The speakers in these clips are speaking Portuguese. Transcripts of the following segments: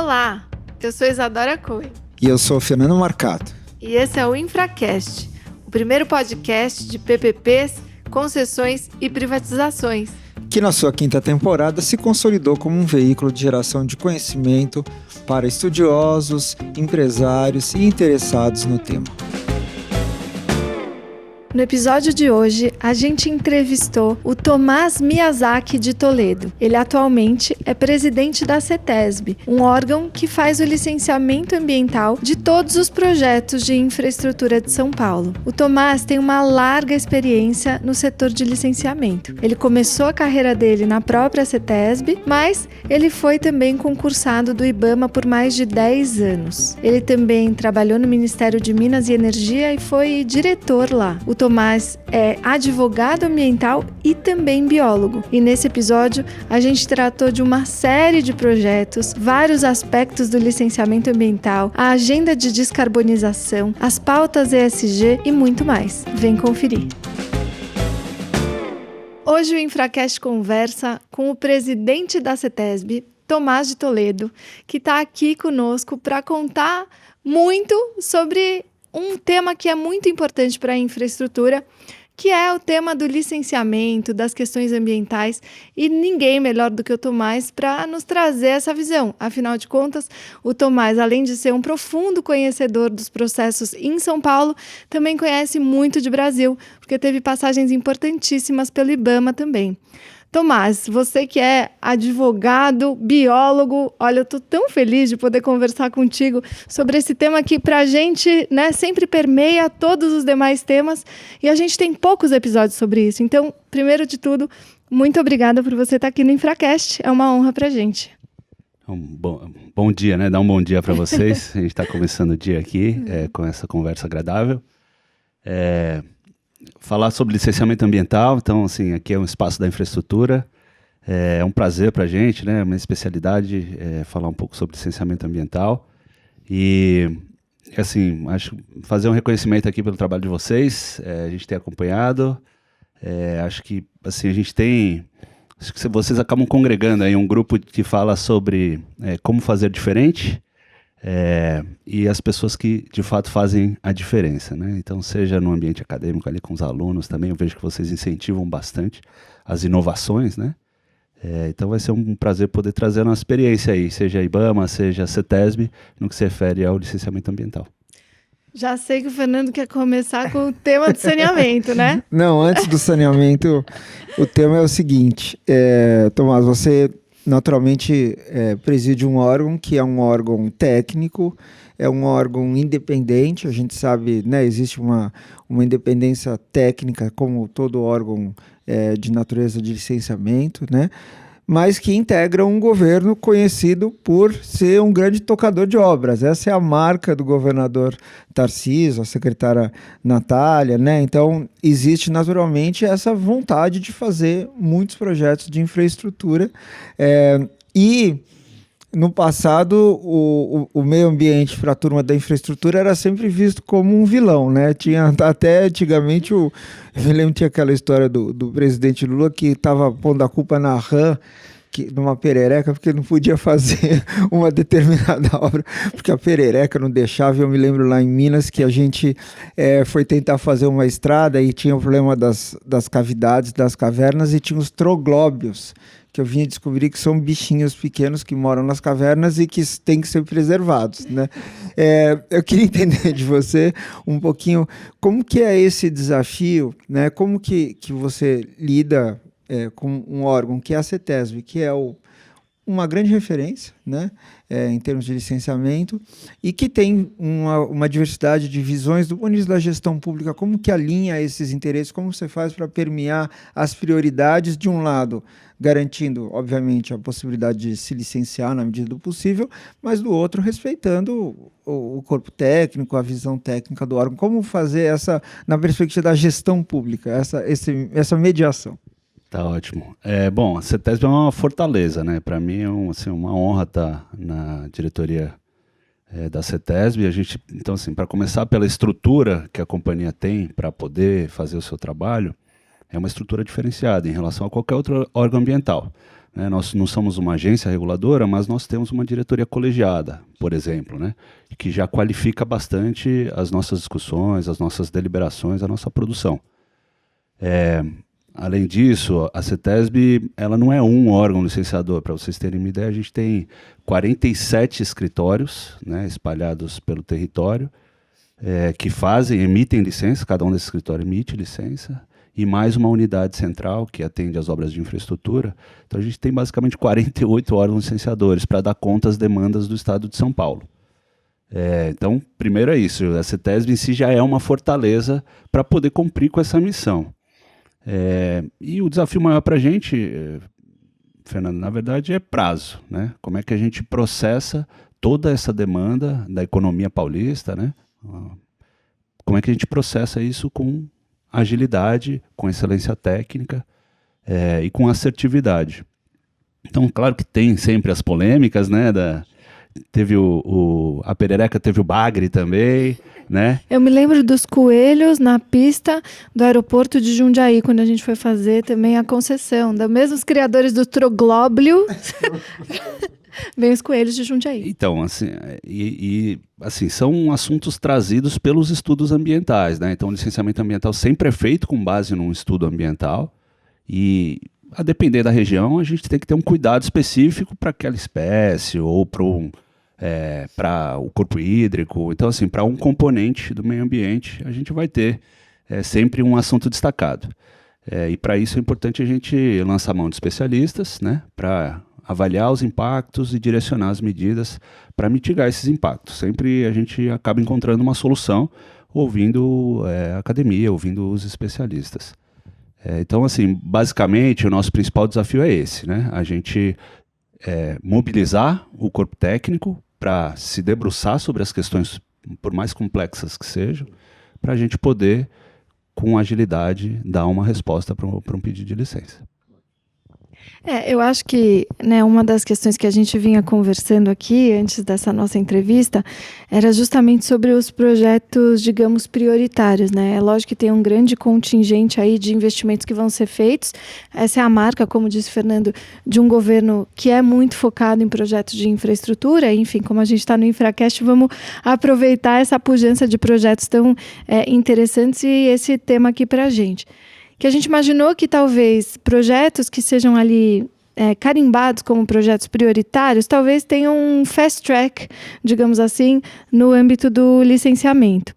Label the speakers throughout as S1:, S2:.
S1: Olá, eu sou Isadora Cohen.
S2: E eu sou Fernando Marcato.
S1: E esse é o Infracast, o primeiro podcast de PPPs, concessões e privatizações.
S2: Que na sua quinta temporada se consolidou como um veículo de geração de conhecimento para estudiosos, empresários e interessados no tema.
S1: No episódio de hoje, a gente entrevistou o Tomás Miyazaki de Toledo. Ele atualmente é presidente da CETESB, um órgão que faz o licenciamento ambiental de todos os projetos de infraestrutura de São Paulo. O Tomás tem uma larga experiência no setor de licenciamento. Ele começou a carreira dele na própria CETESB, mas ele foi também concursado do IBAMA por mais de 10 anos. Ele também trabalhou no Ministério de Minas e Energia e foi diretor lá. O Tomás é advogado ambiental e também biólogo. E nesse episódio a gente tratou de uma série de projetos, vários aspectos do licenciamento ambiental, a agenda de descarbonização, as pautas ESG e muito mais. Vem conferir. Hoje o Infracast conversa com o presidente da CETESB, Tomás de Toledo, que está aqui conosco para contar muito sobre um tema que é muito importante para a infraestrutura, que é o tema do licenciamento, das questões ambientais, e ninguém melhor do que o Tomás para nos trazer essa visão. Afinal de contas, o Tomás, além de ser um profundo conhecedor dos processos em São Paulo, também conhece muito de Brasil, porque teve passagens importantíssimas pelo IBAMA também. Tomás, você que é advogado, biólogo, olha, eu estou tão feliz de poder conversar contigo sobre esse tema que para a gente, né, sempre permeia todos os demais temas e a gente tem poucos episódios sobre isso. Então, primeiro de tudo, muito obrigada por você estar aqui no Infracast, é uma honra para a gente.
S3: Bom dia, né? Dá um bom dia para vocês. A gente está começando o dia aqui com essa conversa agradável. Falar sobre licenciamento ambiental, então, assim, aqui é um espaço da infraestrutura, é um prazer para a gente, né, uma especialidade falar um pouco sobre licenciamento ambiental e, assim, acho fazer um reconhecimento aqui pelo trabalho de vocês, a gente tem acompanhado, acho que, assim, acho que vocês acabam congregando aí um grupo que fala sobre como fazer diferente, e as pessoas que de fato fazem a diferença, né? Então, seja no ambiente acadêmico ali com os alunos também, eu vejo que vocês incentivam bastante as inovações, né? Então vai ser um prazer poder trazer a nossa experiência aí, seja a IBAMA, seja a CETESB, no que se refere ao licenciamento ambiental.
S1: Já sei que o Fernando quer começar com o tema do saneamento, né?
S2: Não, antes do saneamento, o tema é o seguinte, Tomás, você naturalmente preside um órgão que é um órgão técnico, é um órgão independente, a gente sabe, né, existe uma independência técnica como todo órgão de natureza de licenciamento, né, mas que integra um governo conhecido por ser um grande tocador de obras. Essa é a marca do governador Tarcísio, a secretária Natália, né? Então, existe naturalmente essa vontade de fazer muitos projetos de infraestrutura. E, no passado, o meio ambiente para a turma da infraestrutura era sempre visto como um vilão, né? Tinha até antigamente, eu me lembro, tinha aquela história do presidente Lula que estava pondo a culpa na RAM, numa perereca, porque não podia fazer uma determinada obra, porque a perereca não deixava. Eu me lembro lá em Minas que a gente foi tentar fazer uma estrada e tinha o problema das cavidades, das cavernas, e tinha os troglóbios, que eu vim descobrir que são bichinhos pequenos que moram nas cavernas e que têm que ser preservados, né? Eu queria entender de você um pouquinho como que é esse desafio, né? Como que você lida com um órgão que é a CETESB, que é uma grande referência, né, em termos de licenciamento, e que tem uma diversidade de visões do ponto de vista da gestão pública. Como que alinha esses interesses, como você faz para permear as prioridades, de um lado, garantindo, obviamente, a possibilidade de se licenciar na medida do possível, mas do outro, respeitando o corpo técnico, a visão técnica do órgão. Como fazer essa, na perspectiva da gestão pública, essa mediação?
S3: Tá ótimo. Bom, a CETESB é uma fortaleza, né? Para mim é uma honra estar na diretoria da CETESB. Então, assim, para começar pela estrutura que a companhia tem para poder fazer o seu trabalho, é uma estrutura diferenciada em relação a qualquer outro órgão ambiental. né? Nós não somos uma agência reguladora, mas nós temos uma diretoria colegiada, por exemplo, né? Que já qualifica bastante as nossas discussões, as nossas deliberações, a nossa produção. Além disso, a CETESB ela não é um órgão licenciador. Para vocês terem uma ideia, a gente tem 47 escritórios, né, espalhados pelo território, que emitem licença, cada um desses escritórios emite licença, e mais uma unidade central que atende às obras de infraestrutura. Então a gente tem basicamente 48 órgãos licenciadores para dar conta às demandas do Estado de São Paulo. Então, primeiro é isso, a CETESB em si já é uma fortaleza para poder cumprir com essa missão. E o desafio maior para a gente, Fernando, na verdade é prazo, né? Como é que a gente processa toda essa demanda da economia paulista, né? Como é que a gente processa isso com agilidade, com excelência técnica e com assertividade. Então, claro que tem sempre as polêmicas, né? Teve a perereca, teve o bagre também, né?
S1: Eu me lembro dos coelhos na pista do aeroporto de Jundiaí, quando a gente foi fazer também a concessão. Da mesmo os criadores do troglóbio, vem os coelhos de Jundiaí.
S3: Então, assim, assim, são assuntos trazidos pelos estudos ambientais, né? Então, o licenciamento ambiental sempre é feito com base num estudo ambiental e, a depender da região, a gente tem que ter um cuidado específico para aquela espécie ou para o corpo hídrico. Então, assim, para um componente do meio ambiente, a gente vai ter sempre um assunto destacado. E para isso é importante a gente lançar a mão de especialistas, né, para avaliar os impactos e direcionar as medidas para mitigar esses impactos. Sempre a gente acaba encontrando uma solução ouvindo a academia, ouvindo os especialistas. Então, assim, basicamente, o nosso principal desafio é esse, né? A gente mobilizar o corpo técnico para se debruçar sobre as questões, por mais complexas que sejam, para a gente poder, com agilidade, dar uma resposta para um pedido de licença.
S1: Eu acho que, né, uma das questões que a gente vinha conversando aqui, antes dessa nossa entrevista, era justamente sobre os projetos, digamos, prioritários, né? É lógico que tem um grande contingente aí de investimentos que vão ser feitos. Essa é a marca, como disse o Fernando, de um governo que é muito focado em projetos de infraestrutura. Enfim, como a gente está no InfraCast, vamos aproveitar essa pujança de projetos tão interessantes e esse tema aqui para a gente. Que a gente imaginou que talvez projetos que sejam ali carimbados como projetos prioritários, talvez tenham um fast track, digamos assim, no âmbito do licenciamento.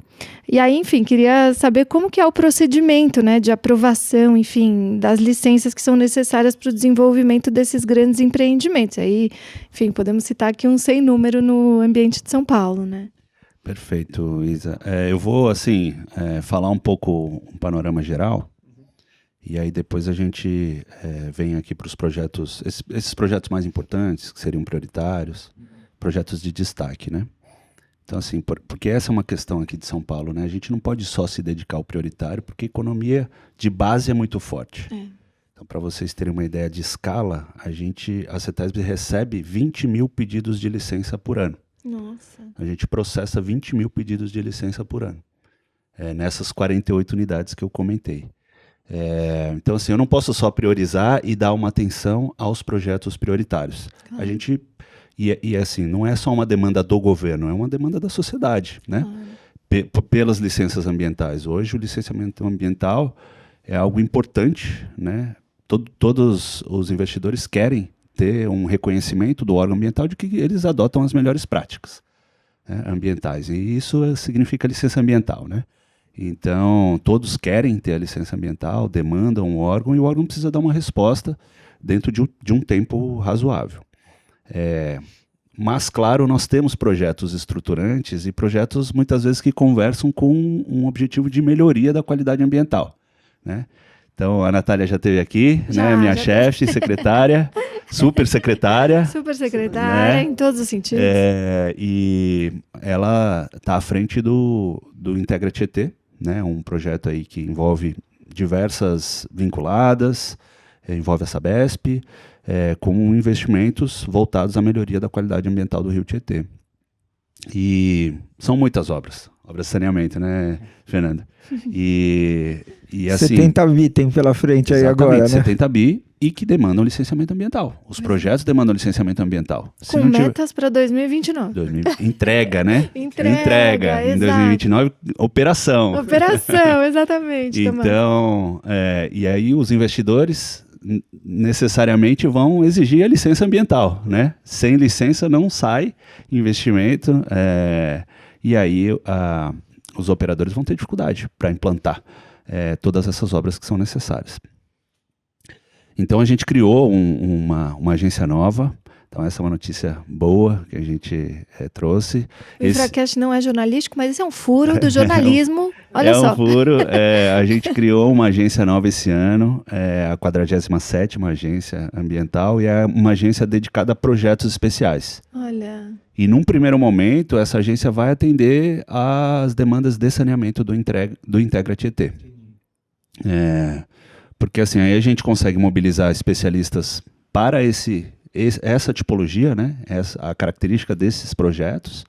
S1: E aí, enfim, queria saber como que é o procedimento, né, de aprovação, enfim, das licenças que são necessárias para o desenvolvimento desses grandes empreendimentos. Aí, enfim, podemos citar aqui um sem número no ambiente de São Paulo, né?
S3: Perfeito, Isa. Eu vou, assim, falar um pouco um panorama geral. E aí depois a gente vem aqui para os projetos, esses projetos mais importantes, que seriam prioritários, projetos de destaque, né? Então, assim, porque essa é uma questão aqui de São Paulo, né? A gente não pode só se dedicar ao prioritário, porque a economia de base é muito forte. Então, para vocês terem uma ideia de escala, a CETESB recebe 20 mil pedidos de licença por ano.
S1: Nossa.
S3: A gente processa 20 mil pedidos de licença por ano, nessas 48 unidades que eu comentei. Então, assim, eu não posso só priorizar e dar uma atenção aos projetos prioritários. Claro. A gente, assim, não é só uma demanda do governo, é uma demanda da sociedade, né? Claro. Pelas licenças ambientais. Hoje, o licenciamento ambiental é algo importante, né? Todos os investidores querem ter um reconhecimento do órgão ambiental de que eles adotam as melhores práticas, né, ambientais. E isso significa licença ambiental, né? Então, todos querem ter a licença ambiental, demandam o órgão, e o órgão precisa dar uma resposta dentro de um tempo razoável. Mas, claro, nós temos projetos estruturantes e projetos, muitas vezes, que conversam com um objetivo de melhoria da qualidade ambiental, né? Então, a Natália já esteve aqui, né? Minha chefe, secretária, super secretária.
S1: Super secretária, né? Em todos os sentidos.
S3: E ela está à frente do Integra Tietê, né? Um projeto aí que envolve diversas vinculadas, envolve a Sabesp, com investimentos voltados à melhoria da qualidade ambiental do Rio Tietê. E são muitas obras. Obras de saneamento, né, Fernando? E assim...
S2: 70 bi tem pela frente aí
S3: exatamente,
S2: agora, né?
S3: 70 bi e que demandam licenciamento ambiental. Os projetos demandam licenciamento ambiental.
S1: Com metas para 2029.
S3: Entrega, né?
S1: Entrega,
S3: Em
S1: exato.
S3: 2029, operação.
S1: Operação, exatamente.
S3: Então, e aí os investidores necessariamente vão exigir a licença ambiental, né? Sem licença não sai investimento, e aí os operadores vão ter dificuldade para implantar todas essas obras que são necessárias. Então a gente criou uma agência nova. Então essa é uma notícia boa que a gente trouxe.
S1: O Infracast não é jornalístico, mas esse é um furo do jornalismo. Olha só.
S3: É um furo. A gente criou uma agência nova esse ano, a 47ª agência ambiental, e é uma agência dedicada a projetos especiais.
S1: Olha.
S3: E num primeiro momento, essa agência vai atender às demandas de saneamento do Integra Tietê. Porque assim, aí a gente consegue mobilizar especialistas para essa tipologia, né? A característica desses projetos.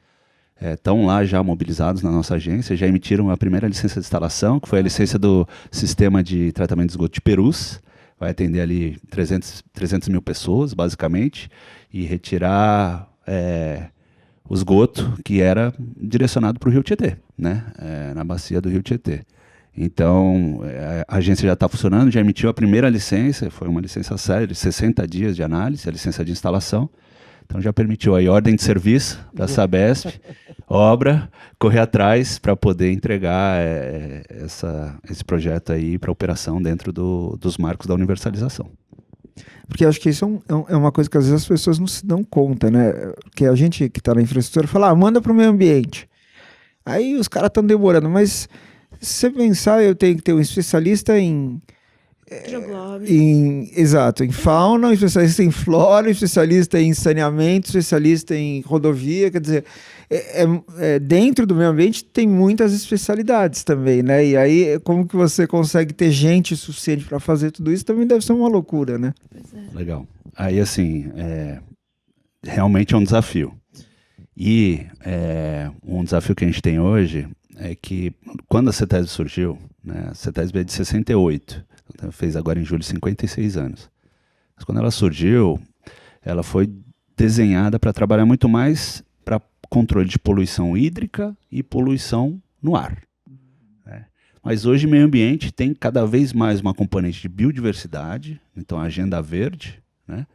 S3: Estão lá já mobilizados na nossa agência, já emitiram a primeira licença de instalação, que foi a licença do sistema de tratamento de esgoto de Perus. Vai atender ali 300 mil pessoas, basicamente, e retirar o esgoto que era direcionado para o Rio Tietê, né? Na bacia do Rio Tietê. Então, a agência já está funcionando, já emitiu a primeira licença, foi uma licença séria de 60 dias de análise, a licença de instalação. Então já permitiu aí ordem de serviço da Sabesp, obra, correr atrás para poder entregar esse projeto aí para operação dentro dos marcos da universalização.
S2: Porque acho que isso é uma coisa que às vezes as pessoas não se dão conta, né? Porque a gente que está na infraestrutura fala, manda para o meio ambiente. Aí os caras estão demorando, mas se você pensar, eu tenho que ter um especialista em fauna, um especialista em flora, um especialista em saneamento, um especialista em rodovia, quer dizer, dentro do meio ambiente tem muitas especialidades também, né? E aí, como que você consegue ter gente suficiente para fazer tudo isso, também deve ser uma loucura, né?
S3: Legal. Aí, assim, realmente é um desafio. E um desafio que a gente tem hoje é que, quando a CETESB surgiu, né, a CETESB é de 68, fez agora em julho 56 anos. Mas quando ela surgiu, ela foi desenhada para trabalhar muito mais para controle de poluição hídrica e poluição no ar. Né? Mas hoje o meio ambiente tem cada vez mais uma componente de biodiversidade, então a agenda verde, né?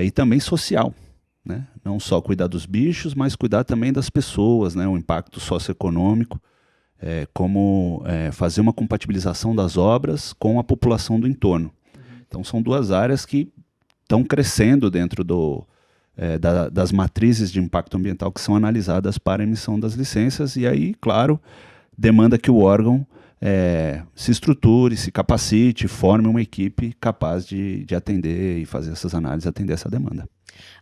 S3: E também social. Né? Não só cuidar dos bichos, mas cuidar também das pessoas, né? O impacto socioeconômico, como fazer uma compatibilização das obras com a população do entorno. Então são duas áreas que estão crescendo dentro das matrizes de impacto ambiental que são analisadas para a emissão das licenças, e aí, claro, demanda que o órgão se estruture, se capacite, forme uma equipe capaz de atender e fazer essas análises, atender essa demanda.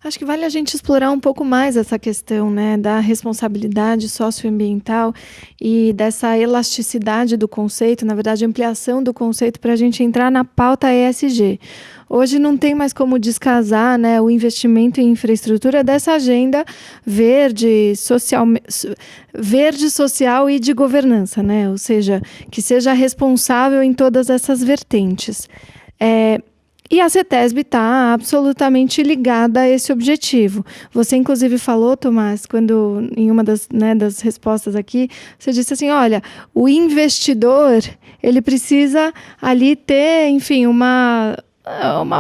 S1: Acho que vale a gente explorar um pouco mais essa questão, né, da responsabilidade socioambiental e dessa elasticidade do conceito, na verdade, ampliação do conceito para a gente entrar na pauta ESG. Hoje não tem mais como descasar, né, o investimento em infraestrutura dessa agenda verde, social e de governança, né? Ou seja, que seja responsável em todas essas vertentes. E a CETESB está absolutamente ligada a esse objetivo. Você, inclusive, falou, Tomás, quando em uma das respostas aqui, você disse assim, olha, o investidor, ele precisa ali ter, enfim, uma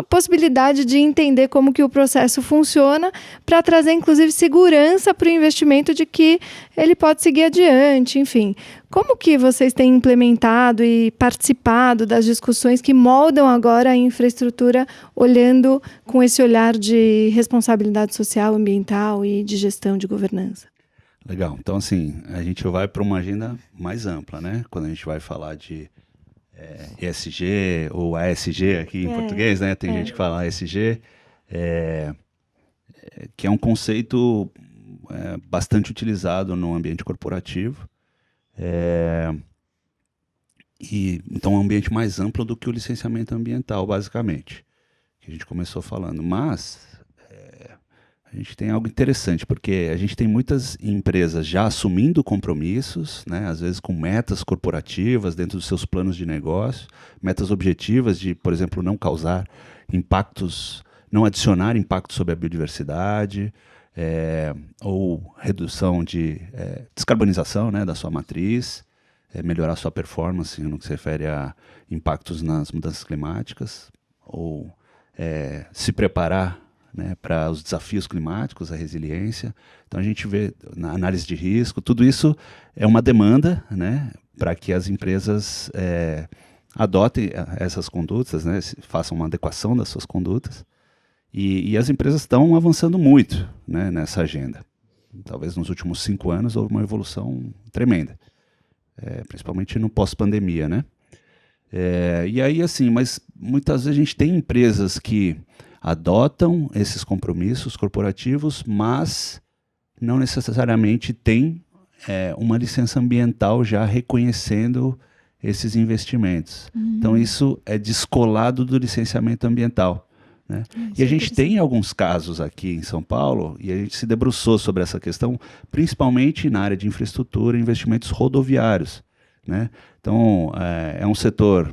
S1: possibilidade de entender como que o processo funciona para trazer, inclusive, segurança para o investimento de que ele pode seguir adiante, enfim. Como que vocês têm implementado e participado das discussões que moldam agora a infraestrutura, olhando com esse olhar de responsabilidade social, ambiental e de gestão de governança?
S3: Legal. Então, assim, a gente vai para uma agenda mais ampla, né? Quando a gente vai falar de ESG ou ASG aqui em português, né? Tem gente que fala ASG, que é um conceito bastante utilizado no ambiente corporativo. Então é um ambiente mais amplo do que o licenciamento ambiental, basicamente, que a gente começou falando. Mas a a gente tem algo interessante, porque a gente tem muitas empresas já assumindo compromissos, né, às vezes com metas corporativas dentro dos seus planos de negócio, metas objetivas de, por exemplo, não causar impactos, não adicionar impactos sobre a biodiversidade, ou redução de descarbonização, né, da sua matriz, melhorar sua performance no que se refere a impactos nas mudanças climáticas, ou se preparar, né, para os desafios climáticos, a resiliência. Então a gente vê na análise de risco, tudo isso é uma demanda, né, para que as empresas adotem essas condutas, né, façam uma adequação das suas condutas. E as empresas estão avançando muito, né, nessa agenda. Talvez nos últimos 5 anos houve uma evolução tremenda, principalmente no pós-pandemia, né? E aí, assim, mas muitas vezes a gente tem empresas que adotam esses compromissos corporativos, mas não necessariamente tem uma licença ambiental já reconhecendo esses investimentos. Então, isso é descolado do licenciamento ambiental, né? E a gente tem alguns casos aqui em São Paulo, e a gente se debruçou sobre essa questão, principalmente na área de infraestrutura e investimentos rodoviários, né? Então, é um setor...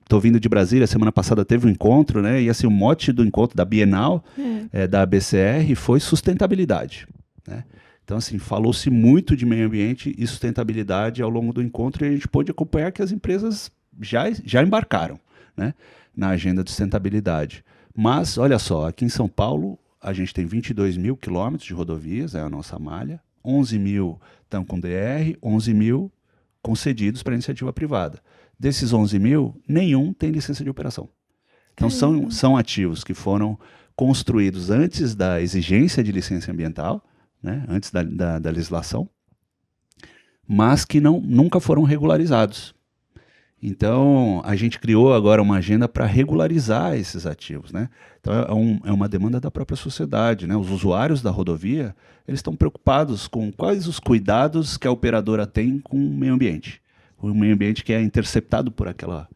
S3: Estou vindo de Brasília, semana passada teve um encontro, né? E assim, o mote do encontro da Bienal, da ABCR, foi sustentabilidade, né? Então, assim, falou-se muito de meio ambiente e sustentabilidade ao longo do encontro, e a gente pôde acompanhar que as empresas já embarcaram, né, na agenda de sustentabilidade. Mas, olha só, aqui em São Paulo, a gente tem 22 mil quilômetros de rodovias, é a nossa malha, 11 mil estão com DR, 11 mil concedidos para iniciativa privada. Desses 11 mil, nenhum tem licença de operação. Então, são ativos que foram construídos antes da exigência de licença ambiental, né, antes da legislação, mas que nunca foram regularizados. Então, a gente criou agora uma agenda para regularizar esses ativos, né? Então, é uma demanda da própria sociedade, né? Os usuários da rodovia, eles estão preocupados com quais os cuidados que a operadora tem com o meio ambiente. O meio ambiente que é interceptado por aquela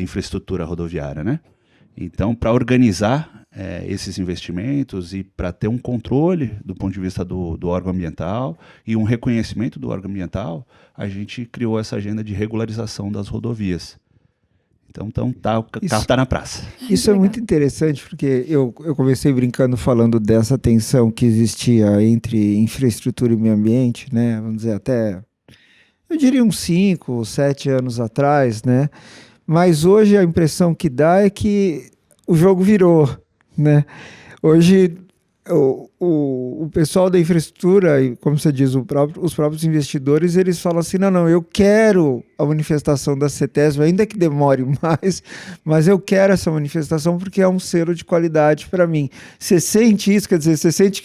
S3: infraestrutura rodoviária, né? Então, para organizar esses investimentos e para ter um controle do ponto de vista do órgão ambiental e um reconhecimento do órgão ambiental, a gente criou essa agenda de regularização das rodovias. Então o carro está na praça.
S2: Isso é muito interessante, porque eu comecei brincando falando dessa tensão que existia entre infraestrutura e meio ambiente, né? Vamos dizer, até, eu diria uns 5, 7 anos atrás, né? Mas hoje a impressão que dá é que o jogo virou, né? Hoje o pessoal da infraestrutura, e como você diz, os próprios investidores, eles falam assim, não, eu quero a manifestação da CETESB, ainda que demore mais, mas eu quero essa manifestação porque é um selo de qualidade para mim. Você sente isso? Quer dizer, você sente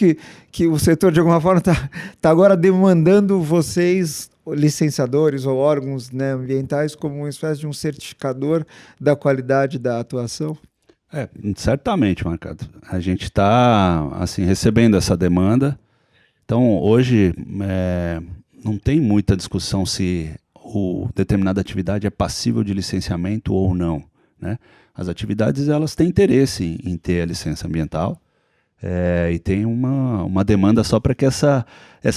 S2: que o setor, de alguma forma, tá agora demandando vocês, licenciadores ou órgãos, né, ambientais, como uma espécie de um certificador da qualidade da atuação?
S3: Certamente, Marcado. A gente está assim, recebendo essa demanda. Então, hoje, não tem muita discussão se determinada atividade é passível de licenciamento ou não, né? As atividades, elas têm interesse em ter a licença ambiental, e tem uma demanda só para que essa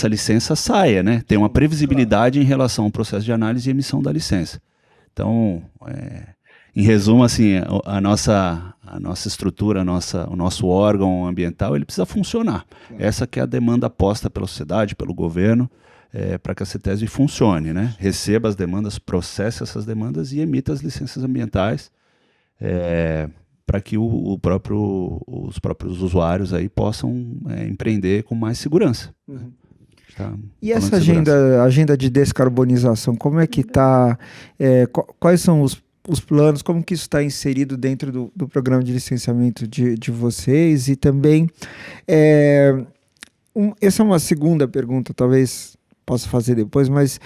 S3: licença saia, né? Tem uma previsibilidade em relação ao processo de análise e emissão da licença. Então, em resumo, assim, a nossa estrutura, o nosso órgão ambiental, ele precisa funcionar. Essa que é a demanda posta pela sociedade, pelo governo, para que a CETESB funcione, né? Receba as demandas, processe essas demandas e emita as licenças ambientais, para que os próprios usuários aí possam empreender com mais segurança.
S2: Uhum.
S3: Tá?
S2: E essa agenda de descarbonização, como é que está? Quais são os planos, como que isso está inserido dentro do programa de licenciamento de vocês? E também, essa é uma segunda pergunta, talvez possa fazer depois, mas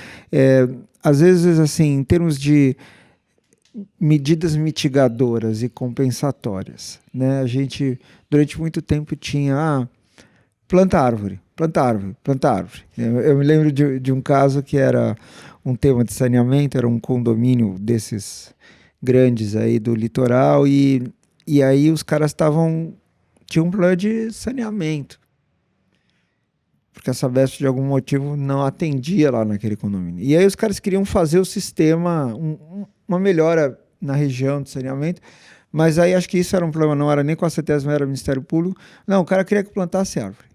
S2: às vezes, assim, em termos de medidas mitigadoras e compensatórias, né? A gente, durante muito tempo, tinha planta árvore. Eu me lembro de um caso que era um tema de saneamento, era um condomínio desses grandes aí do litoral, e aí os caras tinham um plano de saneamento, porque a Sabesp, de algum motivo, não atendia lá naquele condomínio. E aí os caras queriam fazer o sistema, uma melhora na região de saneamento, mas aí acho que isso era um problema, não era nem com a CETESB, não era o Ministério Público. Não, o cara queria que plantasse árvore.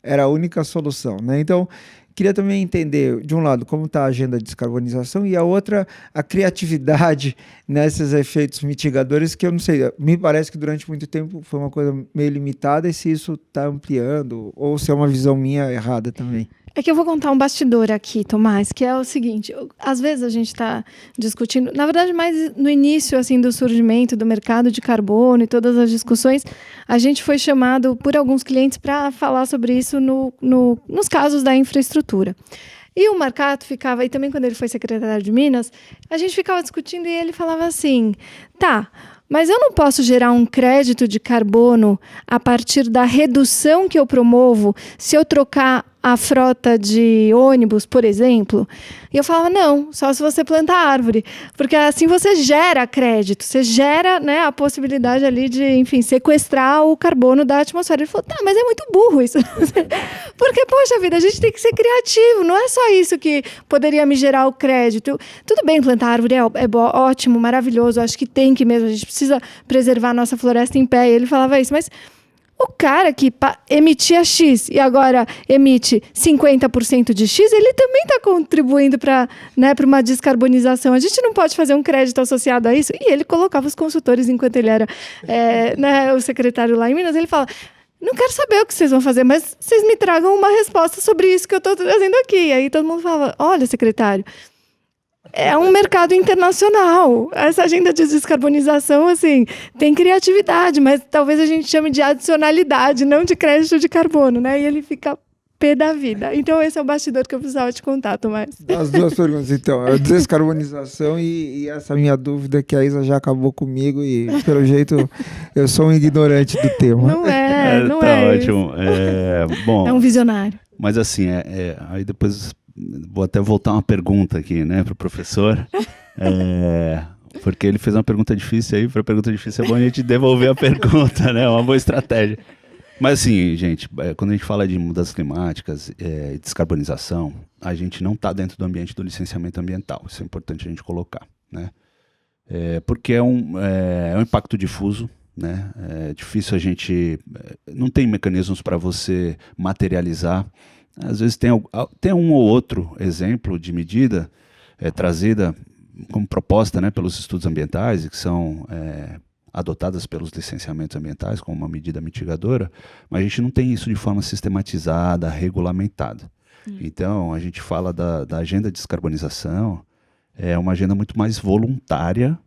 S2: Era a única solução, né? Então, queria também entender, de um lado, como está a agenda de descarbonização e a outra, a criatividade nesses efeitos mitigadores, que eu não sei, me parece que durante muito tempo foi uma coisa meio limitada e se isso está ampliando ou se é uma visão minha errada também.
S1: É que eu vou contar um bastidor aqui, Tomás, que é o seguinte, às vezes a gente está discutindo, na verdade, mais no início assim, do surgimento do mercado de carbono e todas as discussões, a gente foi chamado por alguns clientes para falar sobre isso nos casos da infraestrutura. E o Marcato ficava, e também quando ele foi secretário de Minas, a gente ficava discutindo e ele falava assim, tá, mas eu não posso gerar um crédito de carbono a partir da redução que eu promovo se eu trocar a frota de ônibus, por exemplo. E eu falava, não, só se você plantar árvore. Porque assim você gera crédito, você gera, né, a possibilidade ali de, enfim, sequestrar o carbono da atmosfera. Ele falou, tá, mas é muito burro isso. Porque, poxa vida, a gente tem que ser criativo, não é só isso que poderia me gerar o crédito. Tudo bem, plantar árvore é ótimo, maravilhoso, acho que tem que mesmo, a gente precisa preservar a nossa floresta em pé. E ele falava isso, mas o cara que emitia X e agora emite 50% de X, ele também está contribuindo para, né, para uma descarbonização. A gente não pode fazer um crédito associado a isso. E ele colocava os consultores enquanto ele era né, o secretário lá em Minas. Ele fala, não quero saber o que vocês vão fazer, mas vocês me tragam uma resposta sobre isso que eu estou trazendo aqui. E aí todo mundo falava, olha, secretário, é um mercado internacional. Essa agenda de descarbonização, assim, tem criatividade, mas talvez a gente chame de adicionalidade, não de crédito de carbono, né? E ele fica pé da vida. Então, esse é o bastidor que eu precisava te contar, Tomás.
S2: As duas perguntas, então. A descarbonização e essa minha dúvida que a Isa já acabou comigo e, pelo jeito, eu sou um ignorante do tema.
S1: Não não
S3: tá
S1: é.
S3: Ótimo. Bom,
S1: é um visionário.
S3: Mas assim, aí depois vou até voltar uma pergunta aqui, né, para o professor, porque ele fez uma pergunta difícil aí, para pergunta difícil é bom a gente devolver a pergunta, né, uma boa estratégia. Mas assim, gente, quando a gente fala de mudanças climáticas e descarbonização, a gente não está dentro do ambiente do licenciamento ambiental, isso é importante a gente colocar, né, porque é um impacto difuso, né, é difícil a gente, não tem mecanismos para você materializar. Às vezes tem um ou outro exemplo de medida trazida como proposta, né, pelos estudos ambientais e que são adotadas pelos licenciamentos ambientais como uma medida mitigadora, mas a gente não tem isso de forma sistematizada, regulamentada. Então, a gente fala da agenda de descarbonização, é uma agenda muito mais voluntária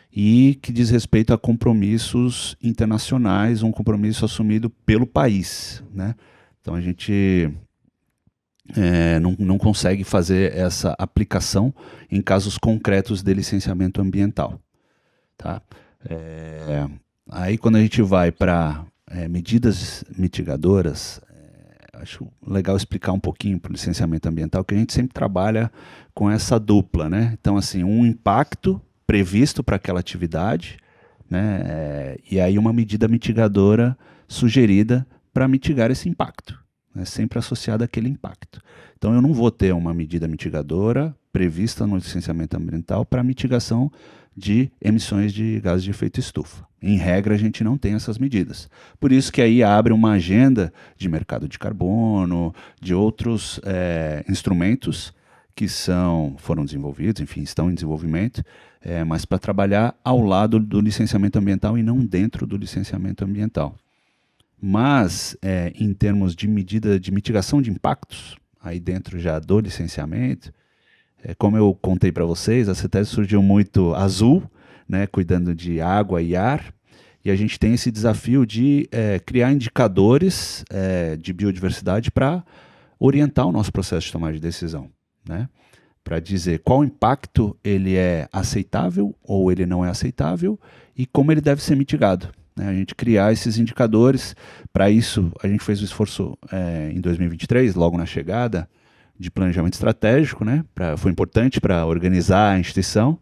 S3: e que diz respeito a compromissos internacionais, um compromisso assumido pelo país, né? Então, a gente não consegue fazer essa aplicação em casos concretos de licenciamento ambiental, tá? Aí quando a gente vai para medidas mitigadoras, acho legal explicar um pouquinho para o licenciamento ambiental, que a gente sempre trabalha com essa dupla, né? Então, assim, um impacto previsto para aquela atividade, né? E aí uma medida mitigadora sugerida para mitigar esse impacto, sempre associada àquele impacto. Então, eu não vou ter uma medida mitigadora prevista no licenciamento ambiental para mitigação de emissões de gases de efeito estufa. Em regra, a gente não tem essas medidas. Por isso que aí abre uma agenda de mercado de carbono, de outros instrumentos que foram desenvolvidos, enfim, estão em desenvolvimento, mas para trabalhar ao lado do licenciamento ambiental e não dentro do licenciamento ambiental. Mas, em termos de medida de mitigação de impactos, aí dentro já do licenciamento, como eu contei para vocês, a CETESB surgiu muito azul, né, cuidando de água e ar, e a gente tem esse desafio de criar indicadores de biodiversidade para orientar o nosso processo de tomada de decisão, né? Para dizer qual impacto ele é aceitável ou ele não é aceitável e como ele deve ser mitigado. A gente criar esses indicadores. Para isso, a gente fez o esforço em 2023, logo na chegada, de planejamento estratégico, né? Foi importante para organizar a instituição.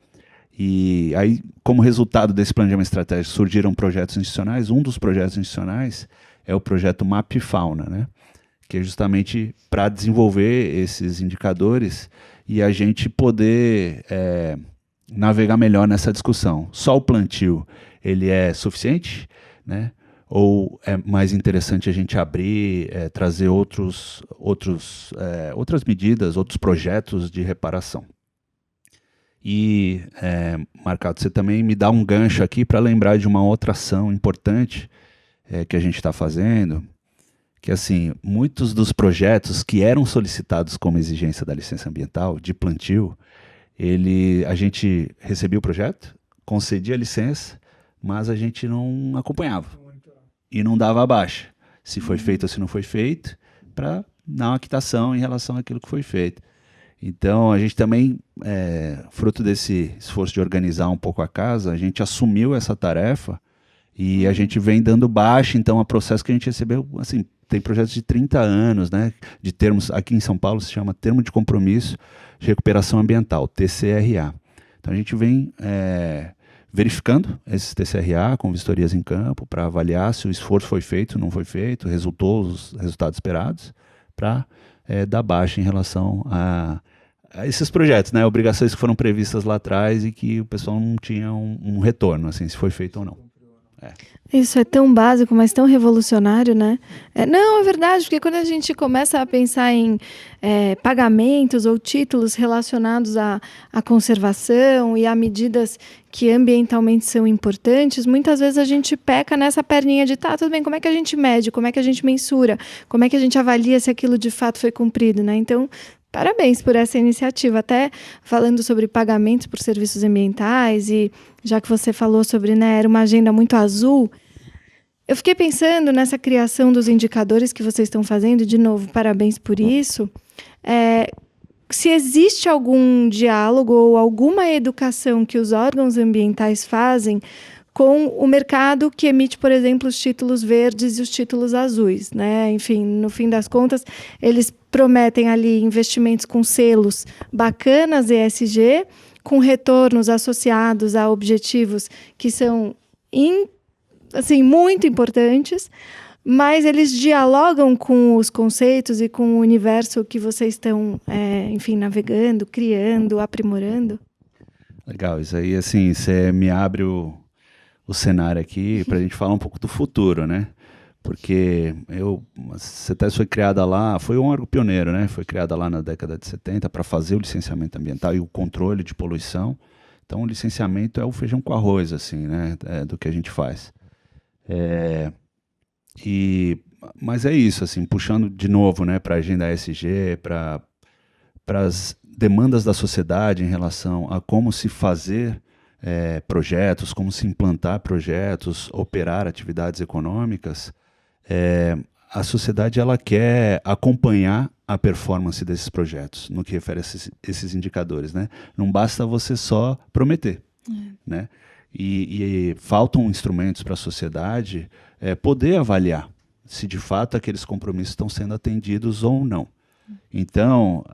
S3: E aí, como resultado desse planejamento estratégico, surgiram projetos institucionais. Um dos projetos institucionais é o projeto MAP Fauna, né? que é justamente para desenvolver esses indicadores e a gente poder navegar melhor nessa discussão. Só o plantio, ele é suficiente, né? Ou é mais interessante a gente abrir, trazer outras medidas, outros projetos de reparação. E, Marcado, você também me dá um gancho aqui para lembrar de uma outra ação importante que a gente está fazendo, que assim, muitos dos projetos que eram solicitados como exigência da licença ambiental, de plantio, a gente recebia o projeto, concedia a licença, mas a gente não acompanhava. E não dava a baixa, se foi feito ou se não foi feito, para dar uma quitação em relação àquilo que foi feito. Então, a gente também, fruto desse esforço de organizar um pouco a casa, a gente assumiu essa tarefa e a gente vem dando baixa, então, a processo que a gente recebeu, assim, tem projetos de 30 anos, né, de termos, aqui em São Paulo se chama Termo de Compromisso de Recuperação Ambiental, TCRA. Então, a gente vem verificando esses TCRA com vistorias em campo para avaliar se o esforço foi feito, não foi feito, resultou os resultados esperados, para dar baixa em relação a esses projetos, né? Obrigações que foram previstas lá atrás e que o pessoal não tinha um retorno, assim, se foi feito ou não.
S1: Isso é tão básico, mas tão revolucionário, né? Não, é verdade, porque quando a gente começa a pensar em pagamentos ou títulos relacionados à conservação e a medidas que ambientalmente são importantes, muitas vezes a gente peca nessa perninha de, tudo bem, como é que a gente mede, como é que a gente mensura, como é que a gente avalia se aquilo de fato foi cumprido, né? Então, parabéns por essa iniciativa. Até falando sobre pagamentos por serviços ambientais e já que você falou sobre, né, era uma agenda muito azul, eu fiquei pensando nessa criação dos indicadores que vocês estão fazendo, de novo, parabéns por isso. Se existe algum diálogo ou alguma educação que os órgãos ambientais fazem com o mercado que emite, por exemplo, os títulos verdes e os títulos azuis, né? Enfim, no fim das contas, eles prometem ali investimentos com selos bacanas ESG, com retornos associados a objetivos que são assim, muito importantes, mas eles dialogam com os conceitos e com o universo que vocês estão, enfim, navegando, criando, aprimorando.
S3: Legal, isso aí, assim, você me abre o cenário aqui para a gente falar um pouco do futuro, né? Porque a CETESB foi criada lá, foi um órgão pioneiro, né? Foi criada lá na década de 70 para fazer o licenciamento ambiental e o controle de poluição. Então, o licenciamento é o feijão com arroz, assim, né? Do que a gente faz. Mas é isso, assim, puxando de novo, né, para a agenda ESG, para as demandas da sociedade em relação a como se fazer projetos, como se implantar projetos, operar atividades econômicas, a sociedade ela quer acompanhar a performance desses projetos, no que refere a esses indicadores, né? Não basta você só prometer, né? E faltam instrumentos para a sociedade poder avaliar se de fato aqueles compromissos estão sendo atendidos ou não. Então,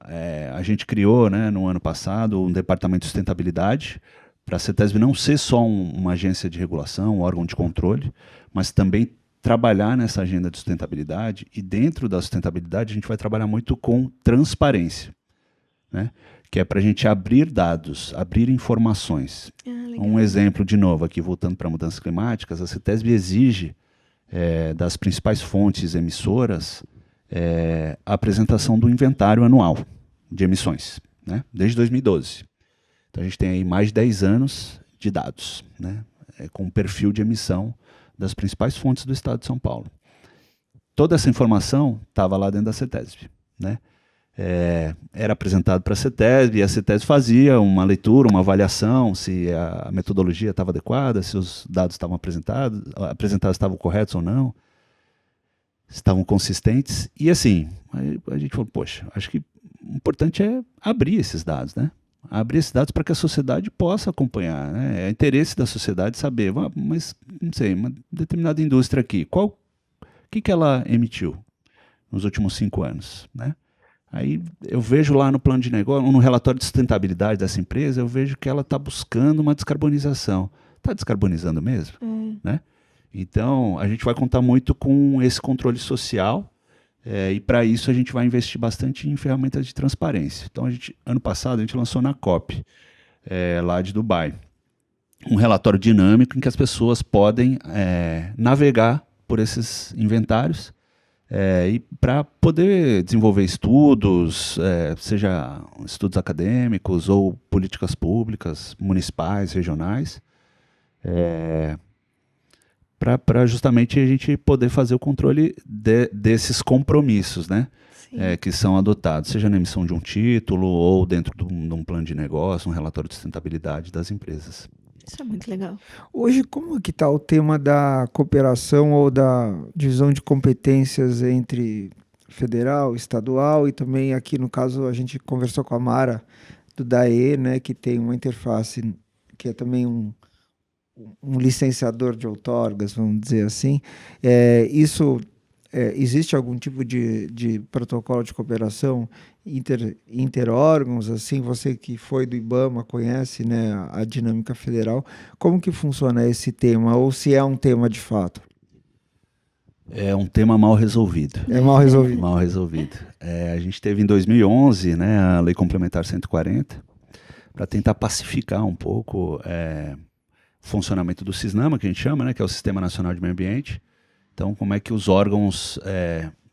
S3: a gente criou, né, no ano passado, um departamento de sustentabilidade, para a CETESB não ser só uma agência de regulação, um órgão de controle, mas também trabalhar nessa agenda de sustentabilidade, e dentro da sustentabilidade a gente vai trabalhar muito com transparência, né? Que é para a gente abrir dados, abrir informações. Um exemplo, de novo, aqui voltando para mudanças climáticas, a CETESB exige das principais fontes emissoras a apresentação do inventário anual de emissões, né? Desde 2012. Então a gente tem aí mais de 10 anos de dados, né? Com um perfil de emissão das principais fontes do estado de São Paulo. Toda essa informação estava lá dentro da CETESB, né? Era apresentado para a CETESB e a CETESB fazia uma leitura, uma avaliação, se a metodologia estava adequada, se os dados estavam apresentados estavam corretos ou não, se estavam consistentes. E assim, a gente falou, poxa, acho que o importante é abrir esses dados, né? Abrir esses dados para que a sociedade possa acompanhar, né? É interesse da sociedade saber, mas não sei, uma determinada indústria aqui, o que ela emitiu nos últimos 5 anos, né? Aí eu vejo lá no plano de negócio, no relatório de sustentabilidade dessa empresa, eu vejo que ela está buscando uma descarbonização. Está descarbonizando mesmo? Né? Então, a gente vai contar muito com esse controle social, E para isso a gente vai investir bastante em ferramentas de transparência. Então, ano passado, a gente lançou na COP, lá de Dubai, um relatório dinâmico em que as pessoas podem navegar por esses inventários e para poder desenvolver estudos, seja estudos acadêmicos ou políticas públicas, municipais, regionais, para justamente a gente poder fazer o controle desses compromissos, né? Que são adotados, seja na emissão de um título ou dentro de um plano de negócio, um relatório de sustentabilidade das empresas.
S1: Isso é muito legal.
S2: Hoje, como é que está o tema da cooperação ou da divisão de competências entre federal, estadual e também aqui, no caso, a gente conversou com a Mara do DAE, né, que tem uma interface que é também um licenciador de outorgas, vamos dizer assim. Existe algum tipo de protocolo de cooperação interórgãos, assim, você que foi do IBAMA, conhece, né, a dinâmica federal, como que funciona esse tema, ou se é um tema de fato?
S3: É um tema mal resolvido.
S2: É mal resolvido.
S3: Mal resolvido. A gente teve em 2011, né, a Lei Complementar 140, para tentar pacificar um pouco o funcionamento do SISNAMA, que a gente chama, né, que é o Sistema Nacional de Meio Ambiente. Então, como é que os órgãos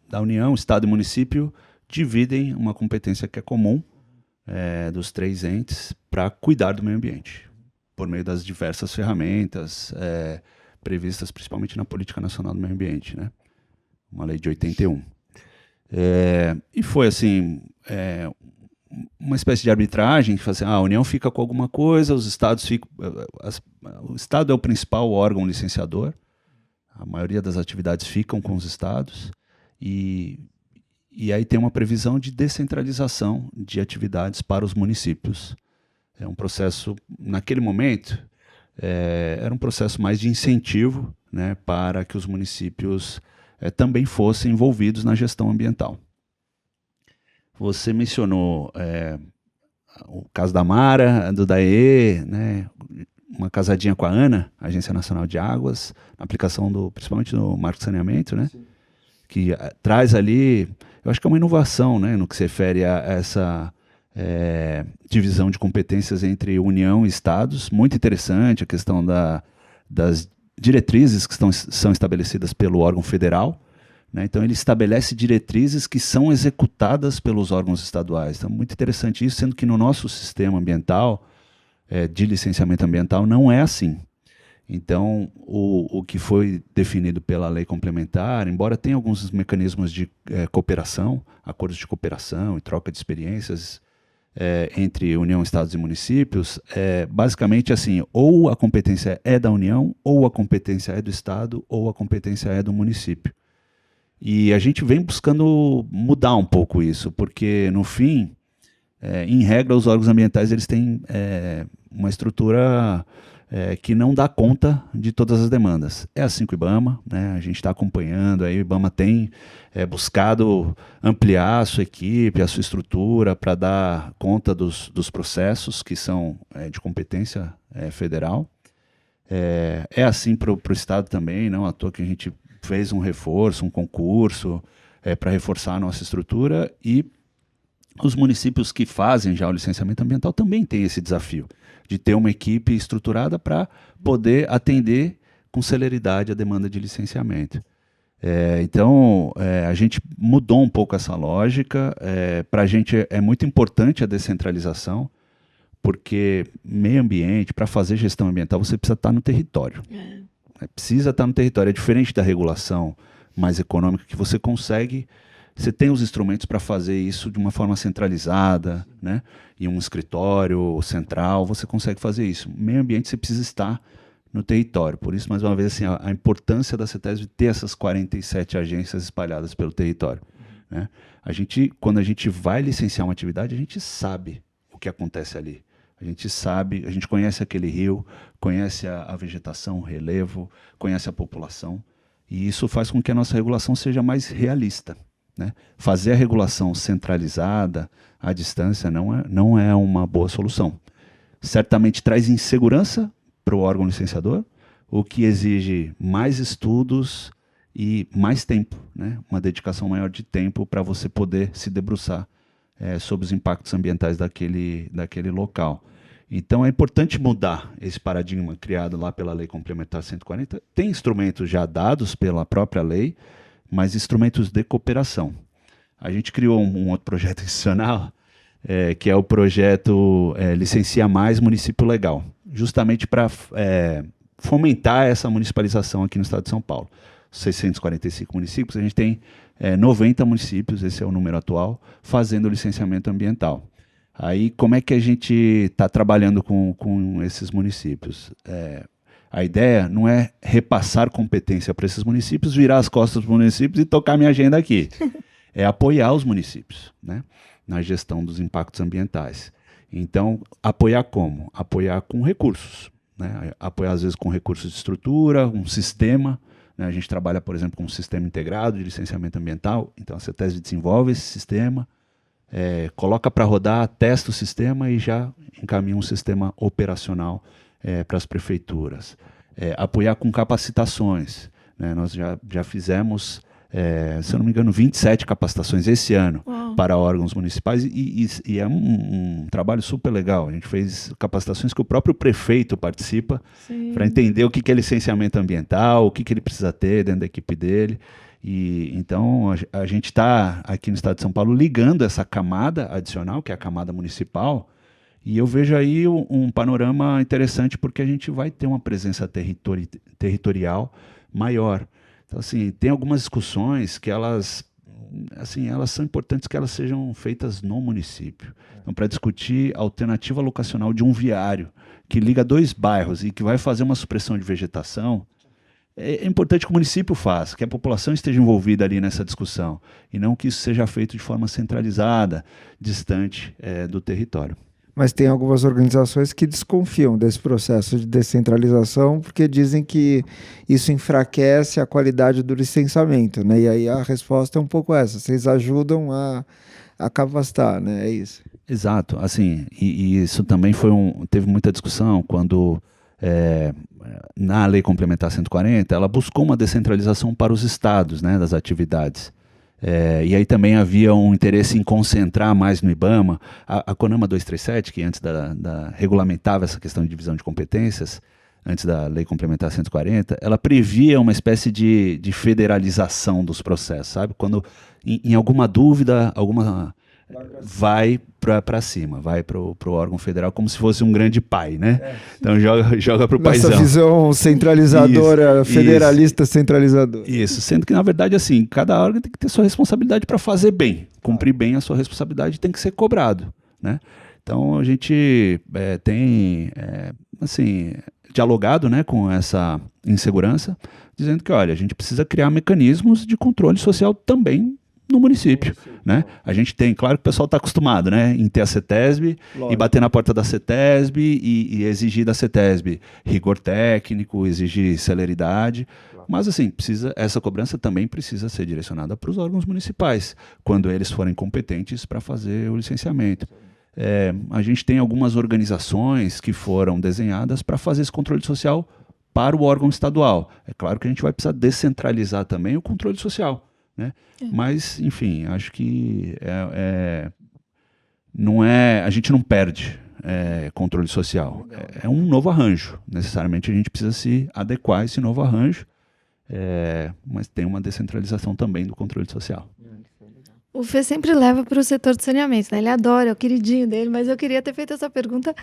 S3: da União, Estado e Município dividem uma competência que é comum dos três entes para cuidar do meio ambiente, por meio das diversas ferramentas previstas principalmente na Política Nacional do Meio Ambiente, né? Uma lei de 81. E foi assim, uma espécie de arbitragem, que assim, a União fica com alguma coisa, os estados ficam... o Estado é o principal órgão licenciador, a maioria das atividades ficam com os estados, e aí tem uma previsão de descentralização de atividades para os municípios. É um processo, naquele momento, era um processo mais de incentivo, né, para que os municípios também fossem envolvidos na gestão ambiental. Você mencionou o caso da Mara, do DAE, né, uma casadinha com a ANA, Agência Nacional de Águas, na aplicação principalmente do Marco de Saneamento, né? Sim. Que traz ali, eu acho que é uma inovação, né, no que se refere a essa divisão de competências entre União e Estados, muito interessante a questão das diretrizes que são estabelecidas pelo órgão federal, né? Então ele estabelece diretrizes que são executadas pelos órgãos estaduais. Então muito interessante isso, sendo que no nosso sistema ambiental, de licenciamento ambiental, não é assim. Então, o que foi definido pela lei complementar, embora tenha alguns mecanismos de cooperação, acordos de cooperação e troca de experiências entre União, Estados e municípios, basicamente assim, ou a competência é da União, ou a competência é do Estado, ou a competência é do município. E a gente vem buscando mudar um pouco isso, porque, no fim, em regra, os órgãos ambientais eles têm uma estrutura que não dá conta de todas as demandas. É assim com o IBAMA, né? A gente está acompanhando, aí o IBAMA tem buscado ampliar a sua equipe, a sua estrutura para dar conta dos processos que são de competência federal. É assim para o Estado também, não à toa que a gente fez um reforço, um concurso para reforçar a nossa estrutura, e os municípios que fazem já o licenciamento ambiental também têm esse desafio de ter uma equipe estruturada para poder atender com celeridade a demanda de licenciamento. Então, a gente mudou um pouco essa lógica. Para a gente é muito importante a descentralização, porque meio ambiente, para fazer gestão ambiental, você precisa estar no território. Precisa estar no território. É diferente da regulação mais econômica, que você consegue... Você tem os instrumentos para fazer isso de uma forma centralizada, né? Em um escritório central, você consegue fazer isso. Meio ambiente, você precisa estar no território. Por isso, mais uma vez, assim, a importância da CETESB ter essas 47 agências espalhadas pelo território, né? Quando a gente vai licenciar uma atividade, a gente sabe o que acontece ali. A gente sabe, a gente conhece aquele rio, conhece a vegetação, o relevo, conhece a população. E isso faz com que a nossa regulação seja mais realista, né? Fazer a regulação centralizada, à distância, não é uma boa solução. Certamente traz insegurança para o órgão licenciador, o que exige mais estudos e mais tempo, né? Uma dedicação maior de tempo para você poder se debruçar sobre os impactos ambientais daquele local. Então é importante mudar esse paradigma criado lá pela Lei Complementar 140. Tem instrumentos já dados pela própria lei, mas instrumentos de cooperação. A gente criou um outro projeto institucional, que é o projeto Licencia Mais Município Legal, justamente para fomentar essa municipalização aqui no estado de São Paulo. 645 municípios, a gente tem 90 municípios, esse é o número atual, fazendo licenciamento ambiental. Aí, como é que a gente está trabalhando com esses municípios? A ideia não é repassar competência para esses municípios, virar as costas dos municípios e tocar minha agenda aqui. É apoiar os municípios, né, na gestão dos impactos ambientais. Então, apoiar como? Apoiar com recursos, né? Apoiar, às vezes, com recursos de estrutura, um sistema. A gente trabalha, por exemplo, com um sistema integrado de licenciamento ambiental, então a CETESB desenvolve esse sistema, coloca para rodar, testa o sistema e já encaminha um sistema operacional para as prefeituras. Apoiar com capacitações, né? Nós já fizemos, se eu não me engano, 27 capacitações esse ano. Uau. Para órgãos municipais e é um trabalho super legal. A gente fez capacitações que o próprio prefeito participa para entender o que é licenciamento ambiental, o que ele precisa ter dentro da equipe dele. E então a gente está aqui no estado de São Paulo ligando essa camada adicional, que é a camada municipal, e eu vejo aí um panorama interessante porque a gente vai ter uma presença territorial maior. Então, assim, tem algumas discussões que elas são importantes que elas sejam feitas no município. Então, para discutir a alternativa locacional de um viário que liga 2 bairros e que vai fazer uma supressão de vegetação, é importante que o município faça, que a população esteja envolvida ali nessa discussão, e não que isso seja feito de forma centralizada, distante do território.
S2: Mas tem algumas organizações que desconfiam desse processo de descentralização porque dizem que isso enfraquece a qualidade do licenciamento, né? E aí a resposta é um pouco essa, vocês ajudam a capacitar, né? É isso.
S3: Exato, assim, e isso também teve muita discussão quando na Lei Complementar 140 ela buscou uma descentralização para os estados, né, das atividades. E aí também havia um interesse em concentrar mais no IBAMA. A CONAMA 237, que antes regulamentava essa questão de divisão de competências, antes da Lei Complementar 140, ela previa uma espécie de federalização dos processos, sabe? Quando em alguma dúvida, vai para cima, vai para o órgão federal como se fosse um grande pai, né? Então joga para o paizão.
S2: Essa visão centralizadora, federalista centralizadora.
S3: Isso, sendo que na verdade assim, cada órgão tem que ter sua responsabilidade para fazer bem, cumprir bem a sua responsabilidade, tem que ser cobrado, né? Então a gente tem dialogado, né, com essa insegurança, dizendo que olha, a gente precisa criar mecanismos de controle social também no município, né? A gente tem, claro que o pessoal está acostumado, né, em ter a CETESB e bater na porta da CETESB e exigir da CETESB rigor técnico, exigir celeridade, mas assim, essa cobrança também precisa ser direcionada para os órgãos municipais, quando eles forem competentes para fazer o licenciamento. A gente tem algumas organizações que foram desenhadas para fazer esse controle social para o órgão estadual. É claro que a gente vai precisar descentralizar também o controle social, né? Mas, enfim, acho que a gente não perde controle social. É um novo arranjo. Necessariamente a gente precisa se adequar a esse novo arranjo, mas tem uma descentralização também do controle social.
S1: O Fê sempre leva para o setor de saneamento, né? Ele adora, é o queridinho dele, mas eu queria ter feito essa pergunta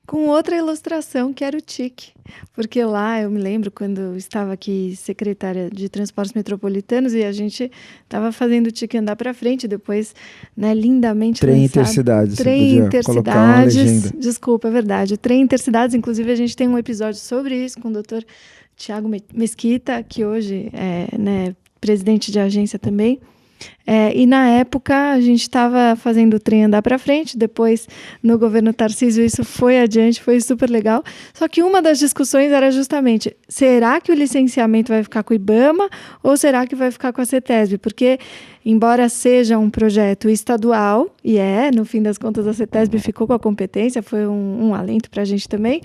S1: com outra ilustração, que era o TIC. Porque lá, eu me lembro, quando eu estava aqui secretária de Transportes Metropolitanos, e a gente estava fazendo o TIC andar para frente, depois, né, lindamente
S2: Trem
S1: lançado.
S2: Intercidades.
S1: Trem Intercidades. Desculpa, é verdade. O Trem Intercidades, inclusive, a gente tem um episódio sobre isso com o Dr. Tiago Mesquita, que hoje é, né, presidente de agência também. E na época a gente estava fazendo o trem andar para frente, depois no governo Tarcísio isso foi adiante, foi super legal, só que uma das discussões era justamente, será que o licenciamento vai ficar com o IBAMA ou será que vai ficar com a CETESB? Porque embora seja um projeto estadual, e no fim das contas a CETESB ficou com a competência, foi um alento para a gente também,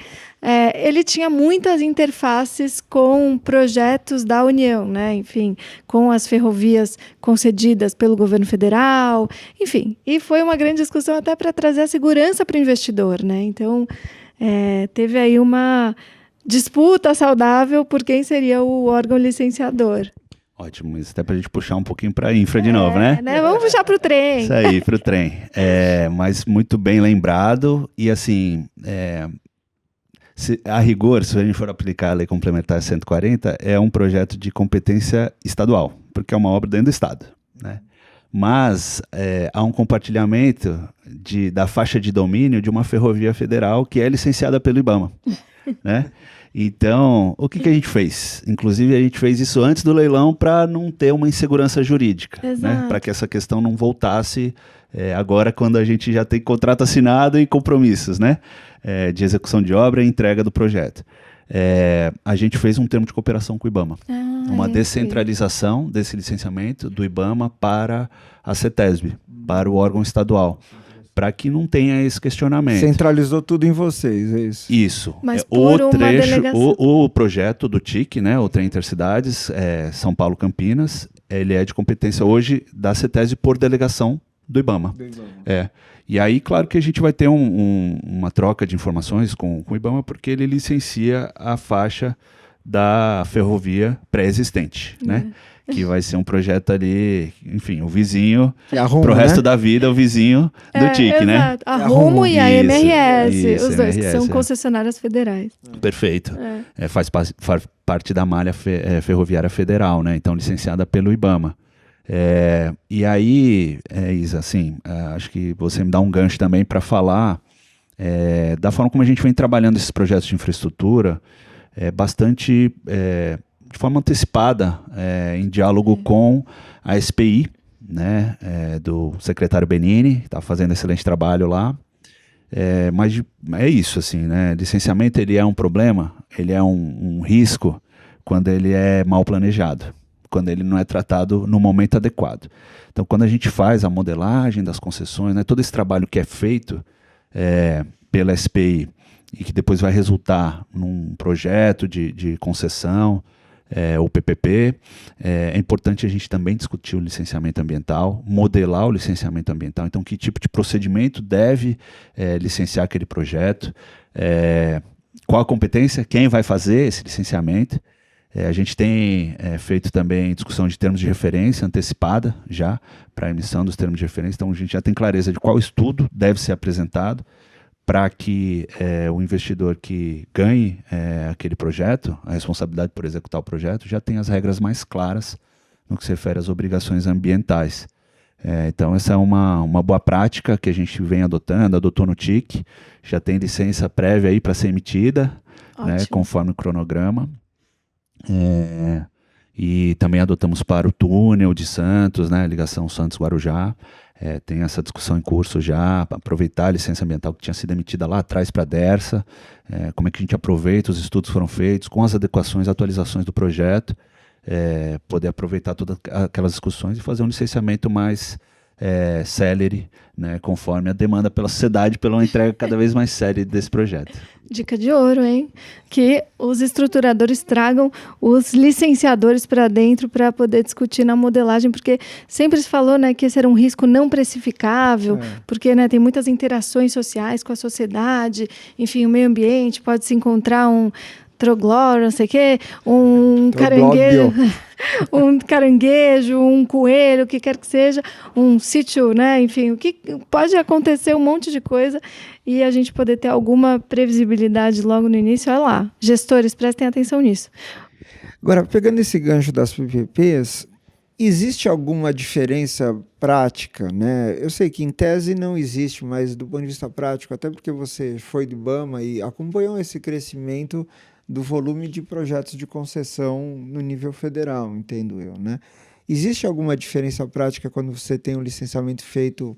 S1: ele tinha muitas interfaces com projetos da União, né? Enfim, com as ferrovias concedidas pelo governo federal, enfim. E foi uma grande discussão até para trazer a segurança para o investidor, né? Então, teve aí uma disputa saudável por quem seria o órgão licenciador.
S3: Ótimo, isso até para a gente puxar um pouinho para a infra de novo, né?
S1: Vamos puxar para o trem.
S3: Isso aí, para o trem. Mas muito bem lembrado e assim, a rigor, se a gente for aplicar a Lei Complementar 140, é um projeto de competência estadual, porque é uma obra dentro do Estado, né? Mas há um compartilhamento da faixa de domínio de uma ferrovia federal que é licenciada pelo IBAMA, né? Então, o que a gente fez? Inclusive, a gente fez isso antes do leilão para não ter uma insegurança jurídica, né? Para que essa questão não voltasse agora quando a gente já tem contrato assinado e compromissos, né? De execução de obra e entrega do projeto. A gente fez um termo de cooperação com o IBAMA. Uma descentralização desse licenciamento do IBAMA para a CETESB, para o órgão estadual, para que não tenha esse questionamento.
S2: Centralizou tudo em vocês, é isso?
S3: Isso.
S1: Mas por
S3: o
S1: uma
S3: trecho,
S1: delegação.
S3: o projeto do TIC, né, o Trem Intercidades, São Paulo-Campinas, ele é de competência hoje da CETESB por delegação do IBAMA. E aí, claro que a gente vai ter uma troca de informações com o IBAMA, porque ele licencia a faixa da ferrovia pré-existente, né? Que vai ser um projeto ali, enfim, o vizinho, pro resto da vida, o vizinho do TIC, né?
S1: Exato. A Rumo e a MRS,
S3: isso,
S1: os dois, que
S3: MRS,
S1: são concessionárias federais.
S3: Perfeito. Faz parte da malha ferroviária federal, né? Então, licenciada pelo IBAMA. E aí, Isa, assim, acho que você me dá um gancho também para falar da forma como a gente vem trabalhando esses projetos de infraestrutura, bastante de forma antecipada, em diálogo com a SPI, né, do secretário Benini, que está fazendo excelente trabalho lá. Mas é isso, assim, né? Licenciamento, ele é um problema, ele é um risco quando ele é mal planejado, quando ele não é tratado no momento adequado. Então, quando a gente faz a modelagem das concessões, né, todo esse trabalho que é feito pela SPI e que depois vai resultar num projeto de concessão, o PPP, é importante a gente também discutir o licenciamento ambiental, modelar o licenciamento ambiental. Então, que tipo de procedimento deve licenciar aquele projeto, qual a competência, quem vai fazer esse licenciamento. A gente tem feito também discussão de termos de referência antecipada já para a emissão dos termos de referência, então a gente já tem clareza de qual estudo deve ser apresentado para que o investidor que ganhe aquele projeto, a responsabilidade por executar o projeto, já tenha as regras mais claras no que se refere às obrigações ambientais. Então essa é uma boa prática que a gente vem adotou no TIC, já tem licença prévia aí para ser emitida, né, conforme o cronograma. E também adotamos para o túnel de Santos, né, ligação Santos-Guarujá. Tem essa discussão em curso já, aproveitar a licença ambiental que tinha sido emitida lá atrás para a DERSA, como é que a gente aproveita, os estudos foram feitos, com as adequações, atualizações do projeto, poder aproveitar todas aquelas discussões e fazer um licenciamento mais célere, né, conforme a demanda pela sociedade, pela uma entrega cada vez mais séria desse projeto.
S1: Dica de ouro, hein? Que os estruturadores tragam os licenciadores para dentro para poder discutir na modelagem, porque sempre se falou, né, que esse era um risco não precificável, porque, né, tem muitas interações sociais com a sociedade, enfim, o meio ambiente, pode se encontrar um trogloro, não sei o quê, um caranguejo, um coelho, o que quer que seja, um sítio, né? Enfim, o que pode acontecer um monte de coisa e a gente poder ter alguma previsibilidade logo no início. Olha lá, gestores, prestem atenção nisso.
S2: Agora, pegando esse gancho das PPPs, existe alguma diferença prática, né? Eu sei que em tese não existe, mas do ponto de vista prático, até porque você foi do IBAMA e acompanhou esse crescimento do volume de projetos de concessão no nível federal, entendo eu, né? Existe alguma diferença prática quando você tem um licenciamento feito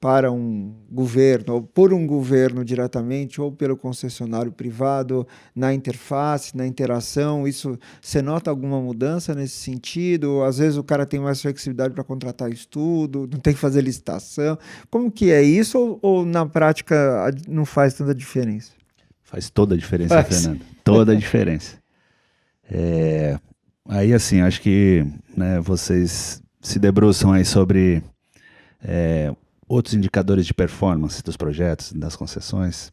S2: para um governo, ou por um governo diretamente, ou pelo concessionário privado, na interface, na interação? Isso, você nota alguma mudança nesse sentido? Às vezes o cara tem mais flexibilidade para contratar estudo, não tem que fazer licitação. Como que é isso, ou na prática não faz tanta diferença?
S3: Faz toda a diferença, Fernando. Toda a diferença. Aí, assim, acho que, né, vocês se debruçam aí sobre outros indicadores de performance dos projetos, das concessões.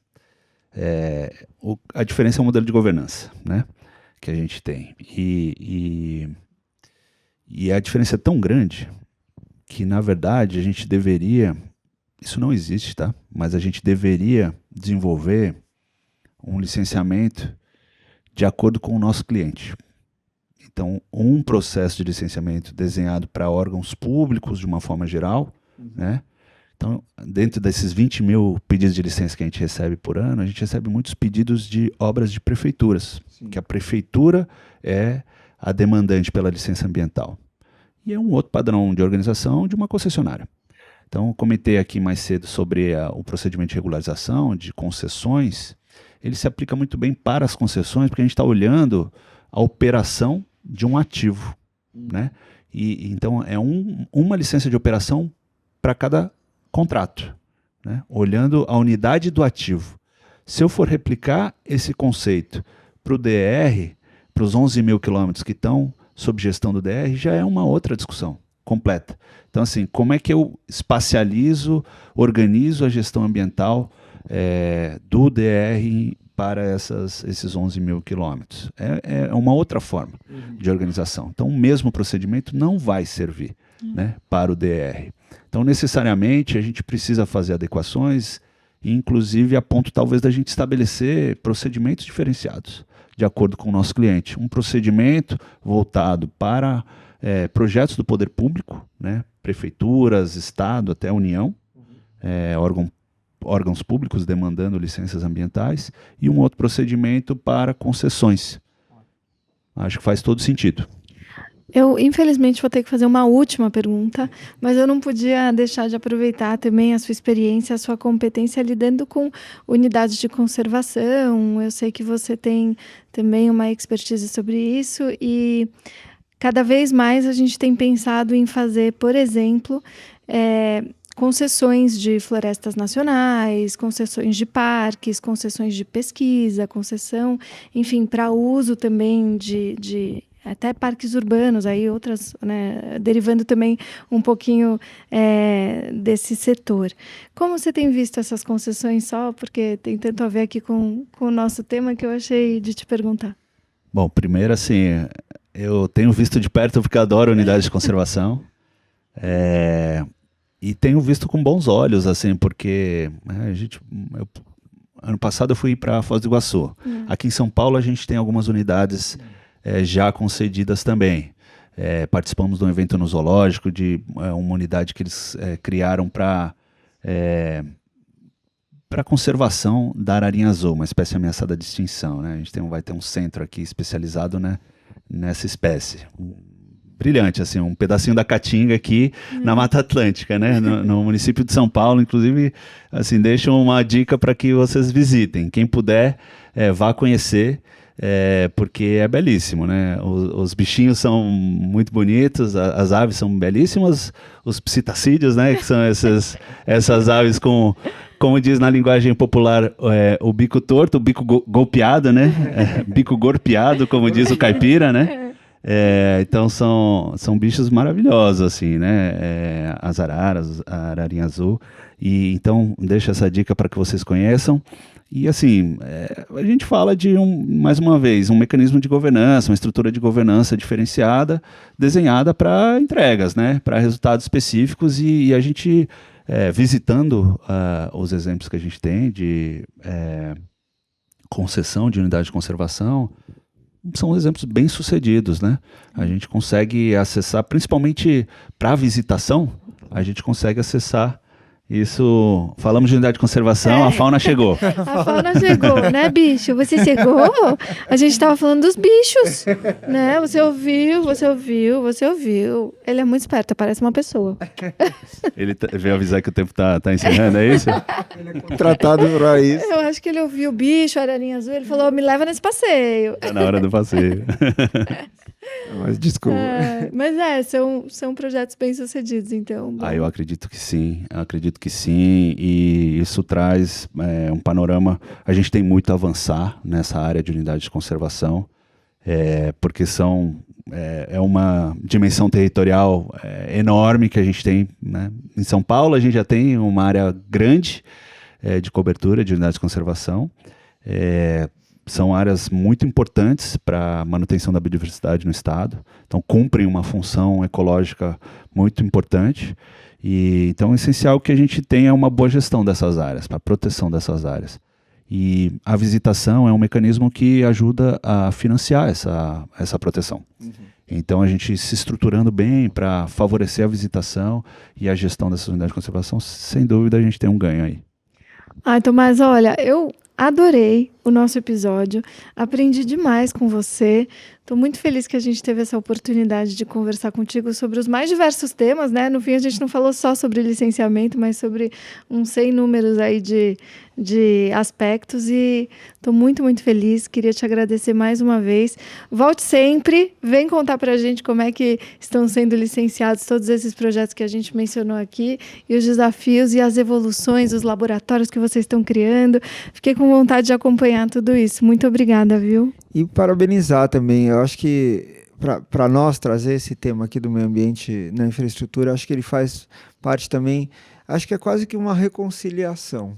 S3: A diferença é o modelo de governança, né, que a gente tem. E a diferença é tão grande que, na verdade, a gente deveria... Isso não existe, tá? Mas a gente deveria desenvolver um licenciamento de acordo com o nosso cliente. Então, um processo de licenciamento desenhado para órgãos públicos de uma forma geral, né? Então, dentro desses 20 mil pedidos de licença que a gente recebe por ano, a gente recebe muitos pedidos de obras de prefeituras, que a prefeitura é a demandante pela licença ambiental. E é um outro padrão de organização de uma concessionária. Então, eu comentei aqui mais cedo sobre o procedimento de regularização de concessões. Ele se aplica muito bem para as concessões, porque a gente está olhando a operação de um ativo, né? Então, é uma licença de operação para cada contrato, né? Olhando a unidade do ativo. Se eu for replicar esse conceito para o DR, para os 11 mil quilômetros que estão sob gestão do DR, já é uma outra discussão completa. Então, assim, como é que eu espacializo, organizo a gestão ambiental do DR para esses 11 mil quilômetros? É uma outra forma de organização. Então, o mesmo procedimento não vai servir, né, para o DR. Então, necessariamente, a gente precisa fazer adequações, inclusive a ponto, talvez, da gente estabelecer procedimentos diferenciados, de acordo com o nosso cliente. Um procedimento voltado para projetos do poder público, né, prefeituras, Estado, até a União, órgãos públicos demandando licenças ambientais, e um outro procedimento para concessões. Acho que faz todo sentido.
S1: Eu, infelizmente, vou ter que fazer uma última pergunta, mas eu não podia deixar de aproveitar também a sua experiência, a sua competência lidando com unidades de conservação. Eu sei que você tem também uma expertise sobre isso e cada vez mais a gente tem pensado em fazer, por exemplo, concessões de florestas nacionais, concessões de parques, concessões de pesquisa, concessão, enfim, para uso também de até parques urbanos, aí outras, né, derivando também um pouquinho desse setor. Como você tem visto essas concessões, só porque tem tanto a ver aqui com o nosso tema que eu achei de te perguntar?
S3: Bom, primeiro, assim, eu tenho visto de perto porque eu adoro unidades de conservação. E tenho visto com bons olhos, assim, porque ano passado eu fui para Foz do Iguaçu. Aqui em São Paulo a gente tem algumas unidades já concedidas também. Participamos de um evento no zoológico, de uma unidade que eles criaram para conservação da ararinha azul, uma espécie ameaçada de extinção, né? A gente vai ter um centro aqui especializado, né, nessa espécie. Brilhante, assim, um pedacinho da Caatinga aqui na Mata Atlântica, né, no município de São Paulo. Inclusive, assim, deixo uma dica para que vocês visitem. Quem puder, vá conhecer, porque é belíssimo, né? Os bichinhos são muito bonitos, as aves são belíssimas, os psitacídeos, né, que são essas aves com, como diz na linguagem popular, o bico torto, o bico golpeado, né? Bico gorpeado, como diz o caipira, né? Então são bichos maravilhosos, assim, né? As araras, a ararinha azul. E então deixo essa dica para que vocês conheçam. E assim, a gente fala de mais uma vez, um mecanismo de governança, uma estrutura de governança diferenciada, desenhada para entregas, né? Para resultados específicos, e a gente visitando os exemplos que a gente tem de concessão de unidade de conservação, são exemplos bem sucedidos, né? A gente consegue acessar, principalmente para visitação, a gente consegue acessar Isso, falamos de unidade de conservação, a fauna chegou.
S1: A fauna chegou, né, bicho? Você chegou? A gente estava falando dos bichos, né? Você ouviu. Ele é muito esperto, parece uma pessoa.
S3: Ele veio avisar que o tempo tá encerrando, é isso?
S2: Ele é contratado para isso.
S1: Eu acho que ele ouviu o bicho, a ararinha azul, ele falou, me leva nesse passeio.
S3: Tá na hora do passeio.
S2: Mas desculpa.
S1: Mas são projetos bem-sucedidos, então. Bom.
S3: Eu acredito que sim, e isso traz um panorama. A gente tem muito a avançar nessa área de unidade de conservação, porque é uma dimensão territorial enorme que a gente tem, né? Em São Paulo a gente já tem uma área grande de cobertura de unidades de conservação. São áreas muito importantes para a manutenção da biodiversidade no estado, então cumprem uma função ecológica muito importante, e então é essencial que a gente tenha uma boa gestão dessas áreas, para a proteção dessas áreas. E a visitação é um mecanismo que ajuda a financiar essa proteção. Uhum. Então a gente se estruturando bem para favorecer a visitação e a gestão dessas unidades de conservação, sem dúvida a gente tem um ganho aí.
S1: Tomás, olha, eu adorei o nosso episódio, aprendi demais com você. Estou muito feliz que a gente teve essa oportunidade de conversar contigo sobre os mais diversos temas, né? No fim, a gente não falou só sobre licenciamento, mas sobre sem números aí de aspectos, e estou muito, muito feliz. Queria te agradecer mais uma vez. Volte sempre, vem contar para a gente como é que estão sendo licenciados todos esses projetos que a gente mencionou aqui, e os desafios e as evoluções, os laboratórios que vocês estão criando. Fiquei com vontade de acompanhar tudo isso. Muito obrigada, viu?
S2: E parabenizar também. Eu acho que para nós trazer esse tema aqui do meio ambiente na infraestrutura, acho que ele faz parte também, acho que é quase que uma reconciliação.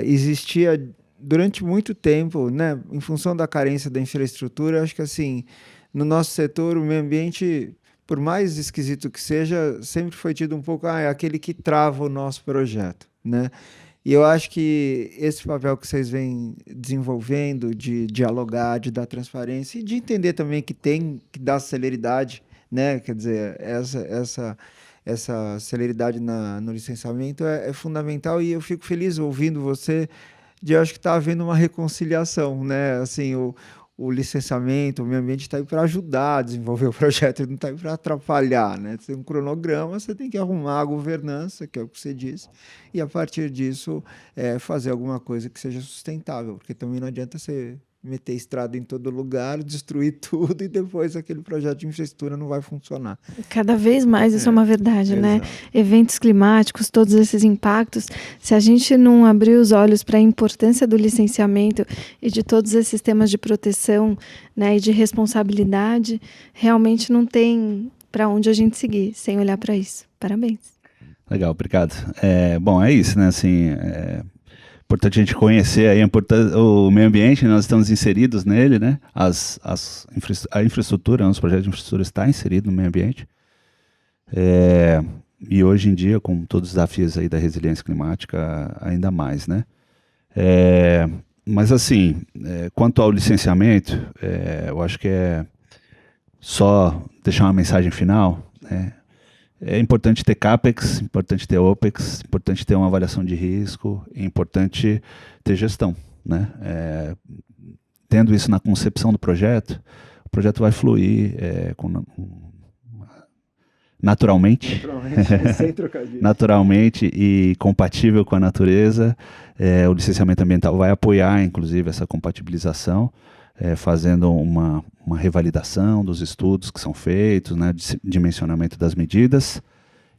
S2: Existia durante muito tempo, né, em função da carência da infraestrutura, acho que assim, no nosso setor, o meio ambiente, por mais esquisito que seja, sempre foi tido um pouco, é aquele que trava o nosso projeto, né? E eu acho que esse papel que vocês vêm desenvolvendo, de dialogar, de dar transparência e de entender também que tem que dar celeridade, né? Quer dizer, essa celeridade no licenciamento é fundamental, e eu fico feliz ouvindo você de acho que está havendo uma reconciliação, né? Assim, o licenciamento, o meio ambiente está aí para ajudar a desenvolver o projeto, ele não está aí para atrapalhar, né? Você tem um cronograma, você tem que arrumar a governança, que é o que você disse, e a partir disso fazer alguma coisa que seja sustentável, porque também não adianta você meter estrada em todo lugar, destruir tudo e depois aquele projeto de infraestrutura não vai funcionar.
S1: Cada vez mais isso é uma verdade, né?
S2: Exato.
S1: Eventos climáticos, todos esses impactos, se a gente não abrir os olhos para a importância do licenciamento e de todos esses temas de proteção, né, e de responsabilidade, realmente não tem para onde a gente seguir sem olhar para isso. Parabéns.
S3: Legal, obrigado. Bom, é isso, né? Assim, importante a gente conhecer aí o meio ambiente, nós estamos inseridos nele, né? A infraestrutura, nosso projeto de infraestrutura está inserido no meio ambiente. E hoje em dia, com todos os desafios aí da resiliência climática, ainda mais, né? Mas assim, quanto ao licenciamento, eu acho que é só deixar uma mensagem final, né? É importante ter CAPEX, importante ter OPEX, importante ter uma avaliação de risco, é importante ter gestão, né? Tendo isso na concepção do projeto, o projeto vai fluir naturalmente,
S2: sem trocadilho.
S3: naturalmente e compatível com a natureza. O licenciamento ambiental vai apoiar, inclusive, essa compatibilização, fazendo uma revalidação dos estudos que são feitos, né, de dimensionamento das medidas,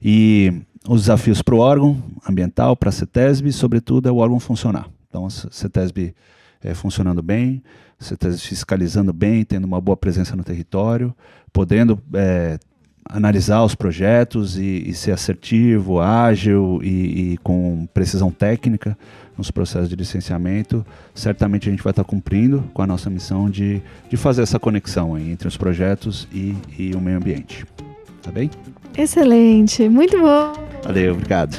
S3: e os desafios para o órgão ambiental, para a CETESB, sobretudo, é o órgão funcionar. Então, a CETESB funcionando bem, a CETESB fiscalizando bem, tendo uma boa presença no território, podendo analisar os projetos e ser assertivo, ágil e com precisão técnica nos processos de licenciamento. Certamente a gente vai estar cumprindo com a nossa missão de fazer essa conexão aí entre os projetos e o meio ambiente. Tá bem?
S1: Excelente, muito bom.
S3: Valeu, obrigado.